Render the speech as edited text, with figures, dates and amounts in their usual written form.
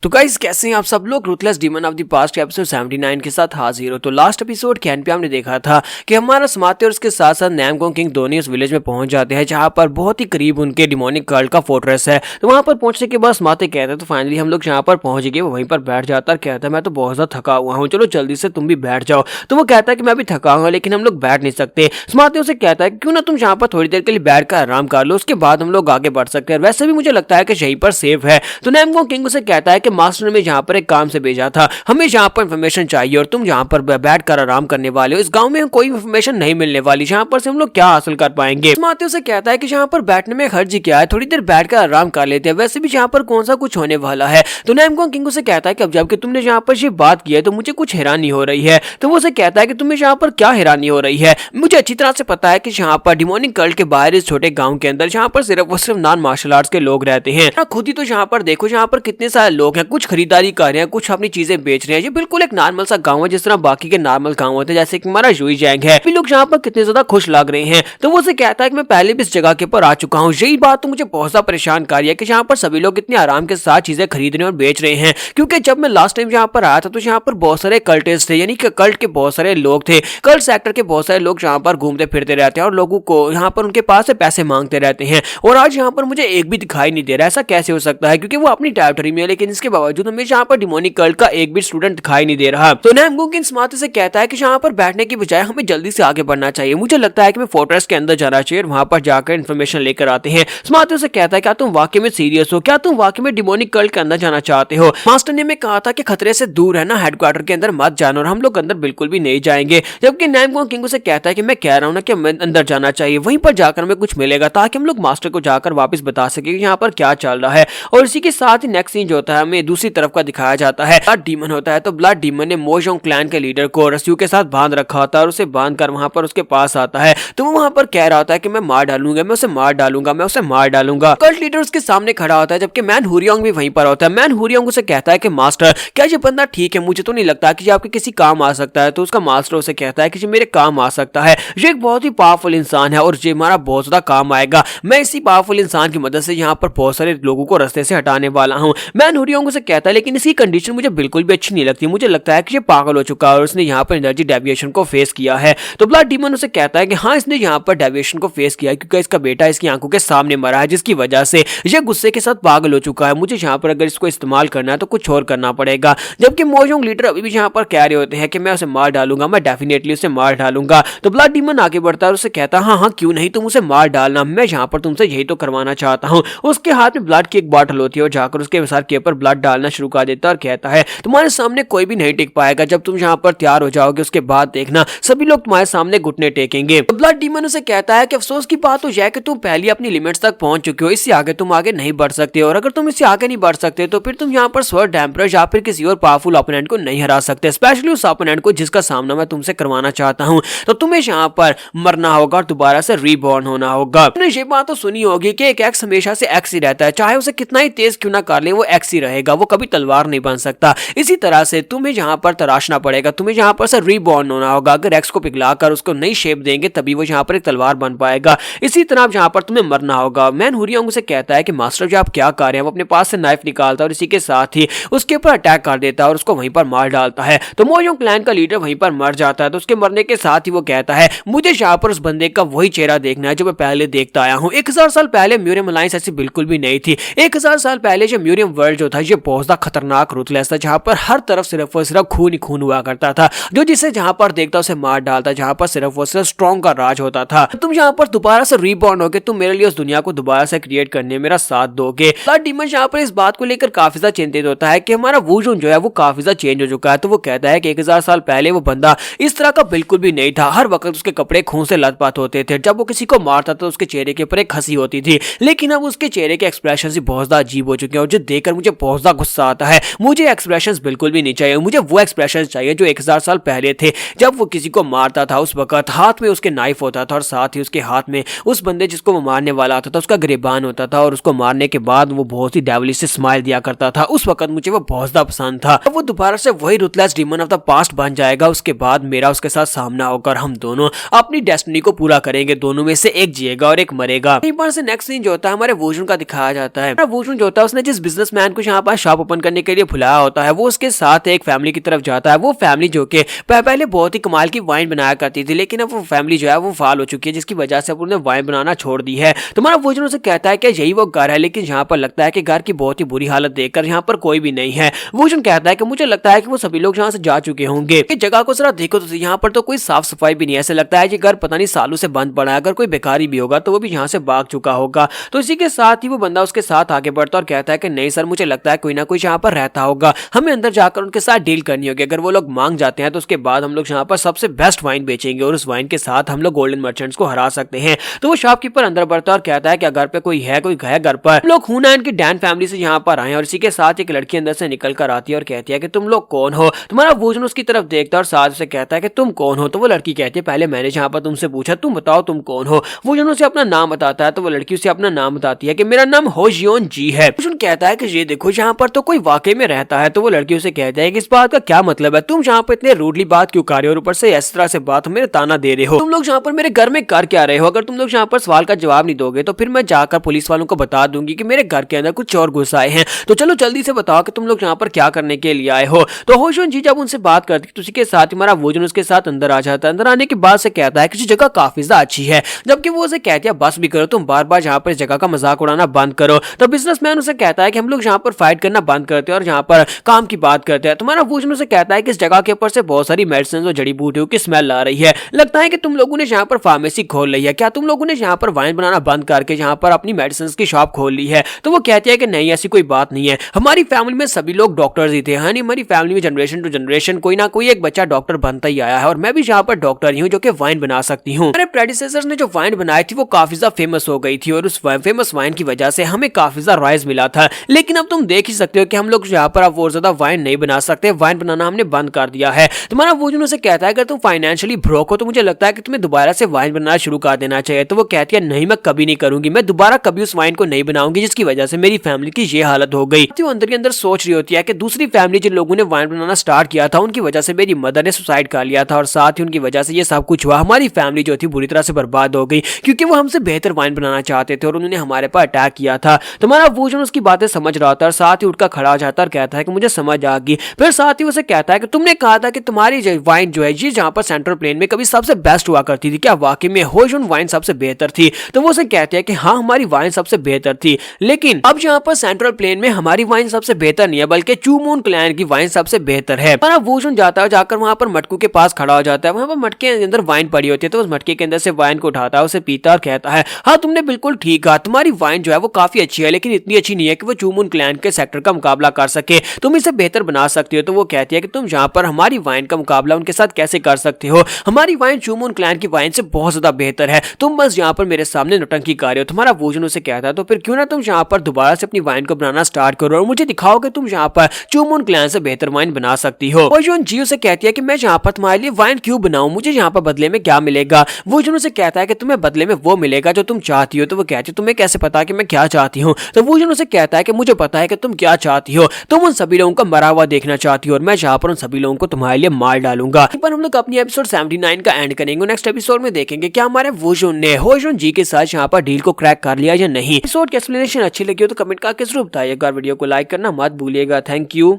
तो गाइस कैसे हैं आप सब लोग। Ruthless demon of the past episode 79 के साथ हाजिर हो। तो लास्ट एपिसोड के एंड पे हमने देखा था कि हमारा समाते और उसके साथ साथ नैमगोंग किंग दोनों उस विलेज में पहुंच जाते हैं जहां पर बहुत ही करीब उनके डिमोनिक कल्ट का फोर्ट्रेस है। तो वहां पर पहुंचने के बाद समाते कहते हैं तो फाइनली हम लोग जहां पर पहुंच गए वो वहीं पर बैठ जाता है। कहता है मैं तो बहुत ज्यादा थका हुआ हूँ, चलो जल्दी से तुम भी बैठ जाओ। तो वो कहता है कि मैं भी थका हुआ लेकिन हम लोग बैठ नहीं सकते। समाते उसे कहता है क्यों ना तुम जहाँ पर थोड़ी देर के लिए बैठ कर आराम कर लो, उसके बाद हम लोग आगे बढ़ सकते हैं। वैसे भी मुझे लगता है कि यहीं पर सेफ है। तो नैमगोंग किंग उसे कहता है कि मास्टर ने जहाँ पर एक काम से भेजा था, हमें यहाँ पर इन्फॉर्मेशन चाहिए और तुम जहाँ पर बैठकर आराम करने वाले हो इस गांव में कोई इन्फॉर्मेशन नहीं मिलने वाली, जहाँ पर से हम लोग क्या हासिल कर पाएंगे। समाते उसे कहता है कि जहाँ पर बैठने में हर्ज क्या है, थोड़ी देर बैठकर आराम कर लेते हैं, वैसे भी जहाँ पर कौन सा कुछ होने वाला है। तो नैमगोंग किंग उसे कहता है कि अब जबकि तुमने जहाँ पर ये बात की है तो मुझे कुछ हैरानी हो रही है। तो वो उसे कहता है कि तुम्हें यहाँ पर क्या हैरानी हो रही है, मुझे अच्छी तरह से पता है कि यहाँ पर डिमोनिक कल्ट के बाहर इस छोटे गांव के अंदर जहाँ पर सिर्फ नॉन मार्शल आर्ट्स के लोग रहते हैं। खुद ही तो यहाँ पर देखो, यहाँ पर कितने सारे लोग हैं, कुछ खरीदारी कर रहे हैं, कुछ अपनी चीजें बेच रहे हैं। ये बिल्कुल एक नॉर्मल सा गांव है जिस तरह बाकी के नॉर्मल गांव होते हैं, जैसे कि हमारा जुईजैंग है। लोग यहाँ पर कितने ज्यादा खुश लग रहे हैं। तो वो उसे कहता है कि मैं पहले भी इस जगह के ऊपर आ चुका हूँ, यही बात तो मुझे बहुत ज्यादा परेशान कर रही है कि यहाँ पर सभी लोग इतने आराम के साथ चीजें खरीद रहे हैं और बेच रहे हैं। क्योंकि जब मैं लास्ट टाइम यहाँ पर आया था तो यहाँ पर बहुत सारे कल्टिस्ट थे, यानी कि कल्ट के बहुत सारे लोग थे, कल्ट सेक्टर के बहुत सारे लोग यहाँ पर घूमते फिरते रहते हैं और लोगों को यहाँ पर उनके पास से पैसे मांगते रहते हैं। और आज यहाँ पर मुझे एक भी दिखाई नहीं दे रहा। ऐसा कैसे हो सकता है, क्योंकि वो अपनी टेरिटरी में है लेकिन इसके बावजूद हमें यहाँ पर डिमोनिक कल्ट का एक भी स्टूडेंट दिखाई नहीं दे रहा। तो नैमगोंग किंग समाते से कहता है कि यहाँ पर बैठने की बजाय हमें जल्दी से आगे बढ़ना चाहिए। मुझे लगता है कि मैं फोर्ट्रेस के अंदर जाना चाहिए और वहां पर जाकर इन्फॉर्मेशन लेकर आते हैं। समाते से कहता है क्या तुम वाकई में सीरियस हो, क्या तुम वाकई में डिमोनिक कल्ट के अंदर जाना चाहते हो। मास्टर ने मैं कहा था कि खतरे से दूर है ना, हेडक्वार्टर के अंदर मत जाना, और हम लोग अंदर बिल्कुल भी नहीं जाएंगे। जबकि नैमगोंग किंग से कहता है कि मैं कह रहा हूं ना कि हमें अंदर जाना चाहिए, वहीं पर जाकर हमें कुछ मिलेगा ताकि हम लोग मास्टर को जाकर वापस बता सके कि यहाँ पर क्या चल रहा है। और इसी के साथ ही नेक्स्ट सीन जो होता है हमें दूसरी तरफ का दिखाया जाता है। ब्लड डीमन होता है। तो ब्लड डीमन ने मोजोंग क्लैन के लीडर को रस्सियों के साथ बांध रखा होता है और उसे बांध कर वहां पर उसके पास आता है। तो वो वहां पर कह रहा होता है कि मैं मार डालूंगा, मैं उसे मार डालूंगा, मैं उसे मार डालूंगा। कल्ट लीडर उसके सामने खड़ा होता है जबकि मैन हुरियोंग भी वहीं पर होता है। मैन हुरियोंग उसे कहता है कि मास्टर क्या ये बंदा ठीक है, मुझे तो नहीं लगता कि ये आपके किसी काम आ सकता है। तो उसका मास्टर उसे कहता है कि ये मेरे काम आ सकता है, ये एक बहुत ही पावरफुल इंसान है और ये हमारा बहुत ज्यादा काम आएगा। मैं इसी पावरफुल इंसान की मदद से यहाँ पर बहुत सारे लोगों को रास्ते से हटाने वाला हूँ। मैन हुरियोंग उसे कहता है लेकिन इसकी कंडीशन मुझे बिल्कुल भी अच्छी नहीं लगती, मुझे लगता है कि ये पागल हो चुका है और उसने यहाँ पर एनर्जी डेविएशन को फेस किया है। तो ब्लड डीमन उसे कहता है कि हाँ इसने यहाँ पर डेविएशन को फेस किया है क्योंकि इसका बेटा इसकी आंखों के सामने मरा है, जिसकी वजह से ये गुस्से के साथ पागल हो चुका है। मुझे यहाँ पर अगर इसको इस्तेमाल करना है तो कुछ और करना पड़ेगा। जबकि मोजोंग लीडर अभी भी यहाँ पर कह रहे होते हैं कि मैं उसे मार डालूंगा, मैं डेफिनेटली उसे मार डालूंगा। तो ब्लड डीमन आगे बढ़ता है और उसे कहता है हाँ हाँ क्यों नहीं, तुम उसे मार डालना, मैं यहाँ पर तुमसे यही तो करवाना चाहता हूँ। उसके हाथ में ब्लड की एक बॉटल होती है और जाकर उसके सर के ऊपर ब्लड डालना शुरू कर देता है और कहता है तुम्हारे सामने कोई भी नहीं टिक पाएगा, जब तुम यहाँ पर तैयार हो जाओगे उसके बाद देखना सभी लोग तुम्हारे सामने घुटने टेकेंगे। तो ब्लड डीमन उसे कहता है कि अफसोस की बात तो यह है कि तुम पहले अपनी लिमिट्स तक पहुंच चुके हो, इससे आगे तुम आगे नहीं बढ़ सकते, और अगर तुम इससे आगे नहीं बढ़ सकते तो फिर तुम यहाँ पर स्वर्ड एम्परर या फिर किसी और पावरफुल ओपोनेंट को नहीं हरा सकते, स्पेशली उस ओपोनेंट को जिसका सामना मैं तुमसे करवाना चाहता हूँ। तो तुम्हें यहाँ पर मरना होगा और दोबारा से रीबॉर्न होना होगा। तुमने ये बात तो सुनी होगी कि एक एक्स हमेशा से एक्स ही रहता है, चाहे उसे कितना ही तेज क्यों ना कर ले वो एक्स ही रहेगा, वो कभी तलवार नहीं बन सकता। इसी तरह से तुम्हें यहाँ पर तराशना पड़ेगा, तुम्हें यहाँ पर से रीबॉर्न होना होगा। अगर एक्स को पिघलाकर उसको नई शेप देंगे तभी वो यहाँ पर एक तलवार बन पाएगा। इसी तरह यहाँ पर तुम्हें मरना होगा। मैन हुरियोंग उसे कहता है कि मास्टर जी आप क्या कर रहे हैं। वो अपने पास से नाइफ निकालता है और इसी के साथ ही उसके ऊपर अटैक कर देता है और उसको वहीं पर मार डालता है। तो मोजोंग क्लैन का लीडर वहीं पर मर जाता है। तो उसके मरने के साथ ही वो कहता है मुझे यहाँ पर उस बंदे का वही चेहरा देखना है जो मैं पहले देखता आया हूँ। 1000 साल पहले म्यूरियम अलायंस ऐसी बिल्कुल भी नहीं थी। 1000 साल पहले जो म्यूरियम वर्ल्ड जो था ये बहुत ज्यादा खतरनाक रूथलेस था, जहाँ पर हर तरफ सिर्फ और सिर्फ खून ही खून हुआ करता था, जो जिसे जहाँ पर देखता उसे मार डालता, जहाँ पर सिर्फ और सिर्फ स्ट्रॉन्ग का राज होता था। तुम यहाँ पर दोबारा से रीबॉर्न होगे, तुम मेरे लिए उस दुनिया को दोबारा से क्रिएट करने में मेरा साथ दोगे। ब्लड डीमन यहाँ पर इस बात को लेकर काफी ज्यादा चिंतित होता है कि हमारा वुजुन जो है वो काफी ज्यादा चेंज हो चुका है। तो वो कहता है कि 1000 साल पहले वो बंदा इस तरह का बिल्कुल भी नहीं था, हर वक्त उसके कपड़े खून से लथपथ होते थे, जब वो किसी को मारता था तो उसके चेहरे के ऊपर एक हंसी होती थी, लेकिन अब उसके चेहरे के एक्सप्रेशन ही बहुत ज्यादा अजीब हो चुके हैं और जो देखकर मुझे बहुत ज्यादा गुस्सा आता है। मुझे एक्सप्रेशन बिल्कुल भी नहीं चाहिए, मुझे वो एक्सप्रेशन चाहिए जो 1000 साल पहले थे, जब वो किसी को मारता था उस वक्त हाथ में उसके नाइफ होता था और साथ ही उसके हाथ में उस बंदे जिसको वो मारने वाला आता था उसका गिरेबान होता था और उसको मारने के बाद वो बहुत ही डेविलिश से स्माइल दिया करता था। उस वक्त मुझे वो बहुत ज्यादा पसंद था। अब वो दोबारा से वही ruthless demon of the past बन जाएगा। उसके बाद मेरा उसके साथ सामना होकर हम दोनों अपनी डेस्टिनी को पूरा करेंगे, दोनों में से एक जिएगा और एक मरेगा। एक बार से नेक्स्ट सीन जो होता है हमारे वुजुन का दिखाया जाता है। वुजुन जो होता है उसने जिस बिजनेसमैन को यहाँ पर पास शॉप ओपन करने के लिए बुलाया होता है वो उसके साथ एक फैमिली की तरफ जाता है। वो फैमिली जो कि पहले बहुत ही कमाल की वाइन बनाया करती थी, लेकिन अब वो फैमिली जो है वो फाल हो चुकी है, जिसकी वजह से उन्होंने वाइन बनाना छोड़ दी है। तुम्हारा वो उनसे कहता है कि यही वो घर है, लेकिन यहाँ पर लगता है कि घर की बहुत ही बुरी हालत देखकर यहाँ पर कोई भी नहीं है। वो कहता है कि मुझे लगता है कि वो सभी लोग यहाँ से जा चुके होंगे। कि जगह को जरा देखो तो यहाँ पर तो कोई साफ सफाई भी नहीं है, ऐसा लगता है कि घर पता नहीं सालों से बंद पड़ा है। अगर कोई बेकारी भी होगा तो वो भी यहाँ से भाग चुका होगा। तो इसी के साथ ही वो बंदा उसके साथ आगे बढ़ता और कहता है कि नहीं सर, मुझे लगता है कोई ना कोई यहाँ पर रहता होगा, हमें अंदर जाकर उनके साथ डील करनी होगी। अगर वो लोग मांग जाते हैं तो उसके बाद हम लोग यहाँ पर सबसे बेस्ट वाइन बेचेंगे और उस वाइन के साथ हम लोग गोल्डन मर्चेंट्स को हरा सकते हैं। तो वो शॉपकीपर अंदर बढ़ता और कहता है कि घर पे कोई है घर पर। लोग हुनैन की डैन फैमिली से यहाँ पर आए और इसी के साथ एक लड़की अंदर से निकल कर आती है और कहती है कि तुम लोग कौन हो। तुम्हारा वोजन उसकी तरफ देखता और साथ से कहता है कि तुम कौन हो। तो वो लड़की कहती है पहले मैंने यहाँ पर तुमसे पूछा, तुम बताओ तुम कौन हो। वोजन उसे अपना नाम बताता है तो वो लड़की उसे अपना नाम बताती है कि मेरा नाम होजियोन जी है। वोजन कहता है कि ये देखो यहाँ पर तो कोई वाकई में रहता है। तो वो लड़की उसे कहता है कि इस बात का क्या मतलब है, तुम यहाँ पर इतने रूडली बात क्यों कर रहे हो और ऊपर से इस तरह से बात मेरे ताना दे रहे हो। तुम लोग यहाँ पर मेरे घर में कर क्या रहे हो। अगर तुम लोग यहाँ पर सवाल का जवाब नहीं दोगे तो फिर मैं जाकर पुलिस वालों को बता दूंगी कि मेरे घर के अंदर कुछ और घुस आए हैं। तो चलो जल्दी से बताओ कि तुम लोग यहाँ पर क्या करने के लिए आए हो। तो होशियोन जी जब उनसे बात करती है तो उसी के साथ हमारा वोजन उसके साथ अंदर आ जाता है। अंदर आने के बाद से कहता है कि जगह काफी ज्यादा अच्छी है, जबकि वो उसे कहती है बस भी करो, तुम बार बार यहाँ पर इस जगह का मजाक उड़ाना बंद करो। तो बिजनेसमैन उसे कहता है कि हम लोग यहाँ पर फाइट करना बंद करते हैं और यहाँ पर काम की बात करते हैं। तुम्हारा वोजन उसे कहता है कि इस जगह के ऊपर से बहुत सारी मेडिसिन और जड़ी बूटियों की स्मेल आ रही है, लगता है कि तुम लोगों ने यहाँ पर फार्मेसी खोल ली है। क्या तुम लोगों ने यहाँ पर वाइन बनाना बंद करके यहाँ पर अपनी मेडिसिन की शॉप खोल ली है। तो वो कहती है कि नहीं, ऐसी कोई बात नहीं है, हमारी फैमिली में सभी लोग डॉक्टर्स ही थे। यानी हमारी फैमिली में जनरेशन टू जनरेशन कोई ना कोई एक बच्चा डॉक्टर बनता ही आया है और मैं भी यहाँ पर डॉक्टर ही हूँ जो कि वाइन बना सकती हूँ। हमारे प्रेडिसेसर्स ने जो वाइन बनाई थी वो काफी ज्यादा फेमस हो गई थी और उस फेमस वाइन की वजह से हमें काफी ज्यादा राइज मिला था। लेकिन अब तुम देख ही सकते हो कि हम लोग यहाँ पर अब और ज्यादा वाइन नहीं बना सकते, वाइन बनाना हमने बंद कर दिया है। तुम्हारा वोजन उसे कहता है अगर तुम फाइनेंशियली ब्रोक हो तो मुझे लगता है कि तुम्हें दोबारा से वाइन बनाना शुरू कर देना चाहिए। तो वो कहती है नहीं, मैं कभी नहीं करूंगी, मैं दोबारा कभी उस वाइन को नहीं बनाऊंगी जिसकी वजह से मेरी फैमिली की ये हालत हो गई। तो अंदर के अंदर सोच रही होती है कि दूसरी फैमिली जिन लोगों ने वाइन बनाना स्टार्ट किया था उनकी वजह से मेरी मदर ने सुसाइड कर लिया था और साथ ही उनकी वजह से ये सब कुछ हुआ। हमारी फैमिली जो थी बुरी तरह से बर्बाद हो गई क्योंकि वो हमसे बेहतर वाइन बनाना चाहते थे और उन्होंने हमारे पर अटैक किया था। तुम्हारा वोजन उसकी बातें समझ रहा था और साथ ही उठकर खड़ा हो जाता और कहता है कि मुझे समझ आ गई। फिर साथ ही उसे कहता है कि तुमने कहा था कि तुम्हारी वाइन जो है ये जहाँ पर सेंट्रल प्लेन में कभी सबसे बेस्ट हुआ करती थी, क्या वाकई में होजियोन वाइन सबसे बेहतर थी। तो वो उसे कहते हैं कि हाँ, हमारी वाइन सबसे बेहतर थी, लेकिन अब यहाँ पर सेंट्रल प्लेन में हमारी वाइन सबसे बेहतर नहीं है बल्कि चूमून क्लैन की वाइन सबसे बेहतर है। पर वोजन जाता है, जाकर वहां पर मटकू के पास खड़ा हो जाता है। वहां पर मटके के अंदर वाइन पड़ी होती है तो उस मटके के अंदर से वाइन को उठाता है, उसे पीता और कहता है हाँ तुमने बिल्कुल ठीक कहा, तुम्हारी वाइन जो है वो काफी अच्छी है लेकिन इतनी अच्छी नहीं है कि वो चूमून क्लैन के सेक्टर का मुकाबला कर सके, तुम इसे बेहतर बना सकती हो। तो वो कहती है कि तुम यहाँ पर हमारी वाइन का मुकाबला उनके साथ कैसे कर सकते हो, हमारी वाइन चूमून क्लैन की वाइन से बहुत ज्यादा बेहतर है, तुम बस यहाँ पर मेरे सामने नौटंकी कर रहे हो। तुम्हारा वोजन उसे कहता है तो फिर क्यों ना तुम यहाँ पर दोबारा से अपनी वाइन को बनाना स्टार्ट करो और मुझे दिखाओ कि तुम यहाँ पर चूमून क्लैन से बेहतर वाइन बना सकती हो। वोजन जी उसे कहती है कि मैं यहाँ पर तुम्हारे लिए वाइन क्यों बनाऊं, मुझे यहाँ पर बदले में क्या मिलेगा। वोजन उसे कहता है कि तुम्हें बदले में वो मिलेगा जो तुम चाहती हो। तो वो कहती है तुम्हें कैसे पता कि मैं क्या चाहती हूँ। तो वोजन उसे कहता है कि मुझे पता है कि तुम क्या चाहती हो, तुम उन सभी लोगों का मरा हुआ देखना चाहती हो और मैं यहाँ पर उन सभी लोगों को तुम्हारे लिए मार डालूंगा। पर हम लोग अपनी एपिसोड 79 का एंड करेंगे। नेक्स्ट एपिसोड में देखेंगे क्या हमारे वोजन ने होजियोन जी के साथ यहाँ पर डील को क्रैक कर लिया या नहीं। एपिसोड की एक्सप्लेनेशन अच्छी लगी हो तो कमेंट करके जरूर बताइएगा। वीडियो को लाइक करना मत भूलिएगा। Thank you.